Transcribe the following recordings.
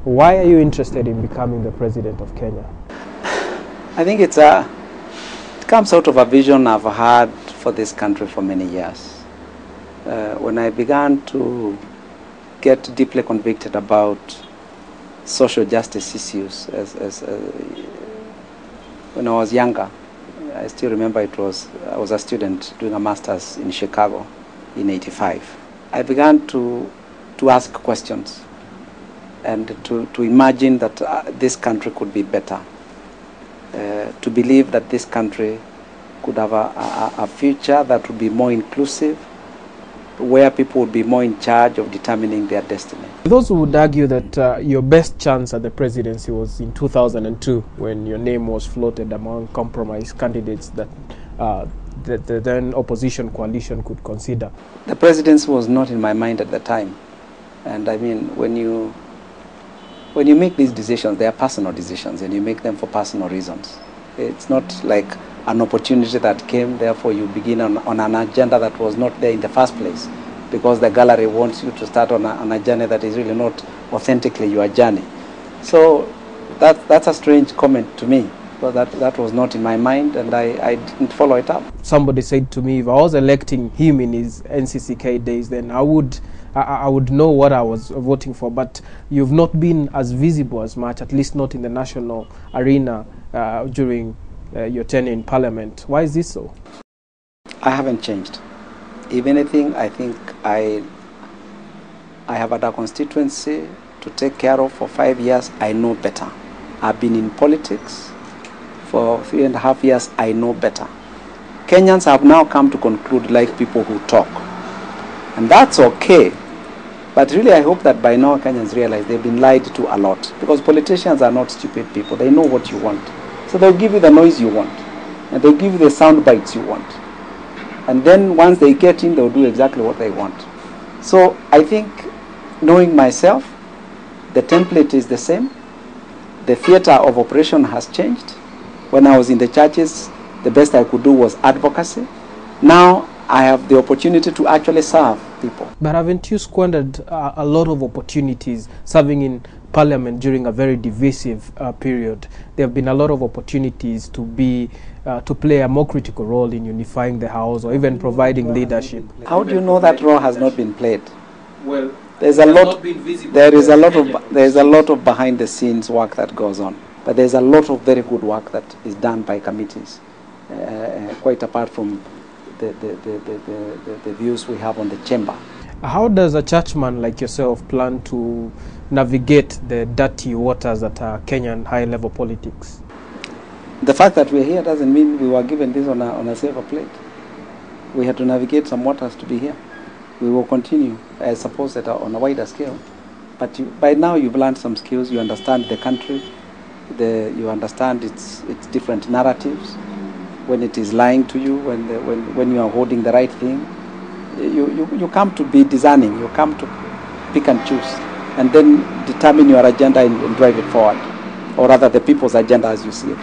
Why are you interested in becoming the president of Kenya? I think it comes out of a vision I've had for this country for many years. When I began to get deeply convicted about social justice issues when I was younger, I still remember I was a student doing a master's in Chicago in '85. I began to ask questions and to imagine that this country could be better, to believe that this country could have a future that would be more inclusive, where people would be more in charge of determining their destiny. Those who would argue that your best chance at the presidency was in 2002, when your name was floated among compromise candidates that the then opposition coalition could consider. The presidency was not in my mind at the time. And I mean, when you make these decisions, they are personal decisions, and you make them for personal reasons. It's not like an opportunity that came, therefore you begin on an agenda that was not there in the first place, because the gallery wants you to start on a journey that is really not authentically your journey. So that's a strange comment to me, but that was not in my mind, and I didn't follow it up. Somebody said to me, if I was electing him in his NCCK days, then I would know what I was voting for, but you've not been as visible as much, at least not in the national arena during your tenure in Parliament. Why is this so? I haven't changed. If anything, I think I have had a constituency to take care of for 5 years. I know better. I've been in politics for 3.5 years. I know better. Kenyans have now come to conclude like people who talk. And that's okay. But really, I hope that by now Kenyans realize they've been lied to a lot. Because politicians are not stupid people. They know what you want. So they'll give you the noise you want. And they'll give you the sound bites you want. And then once they get in, they'll do exactly what they want. So I think, knowing myself, the template is the same. The theater of operation has changed. When I was in the churches, the best I could do was advocacy. Now I have the opportunity to actually serve people. But haven't you squandered a lot of opportunities serving in Parliament during a very divisive period? There have been a lot of opportunities to play a more critical role in unifying the House or even providing leadership. How do you know that role has not been played? Well, there is a lot of behind the scenes work that goes on, but there's a lot of very good work that is done by committees, quite apart from the views we have on the chamber. How does a churchman like yourself plan to navigate the dirty waters that are Kenyan high-level politics? The fact that we're here doesn't mean we were given this on a silver plate. We had to navigate some waters to be here. We will continue, I suppose, that on a wider scale. But by now you've learned some skills. You understand the country. You understand its different narratives. When it is lying to you, when you are holding the right thing, you come to be discerning. You come to pick and choose, and then determine your agenda and drive it forward, or rather the people's agenda as you see it.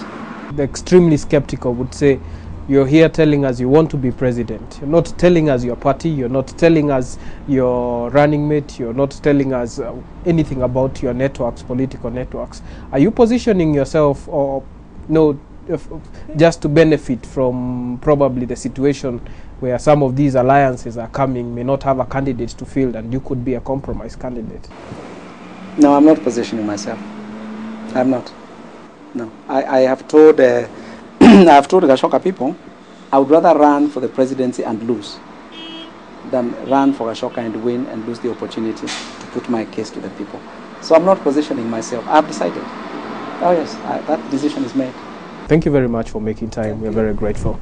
The extremely skeptical would say, you're here telling us you want to be president. You're not telling us your party. You're not telling us your running mate. You're not telling us anything about your networks, political networks. Are you positioning yourself, or no, just to benefit from probably the situation where some of these alliances are coming, may not have a candidate to field, and you could be a compromise candidate? No, I'm not positioning myself. I'm not. No, I have told I have told Gachoka people, I would rather run for the presidency and lose than run for Gachoka and win and lose the opportunity to put my case to the people. So I'm not positioning myself. I've decided. Oh yes, that decision is made. Thank you very much for making time. We're very grateful.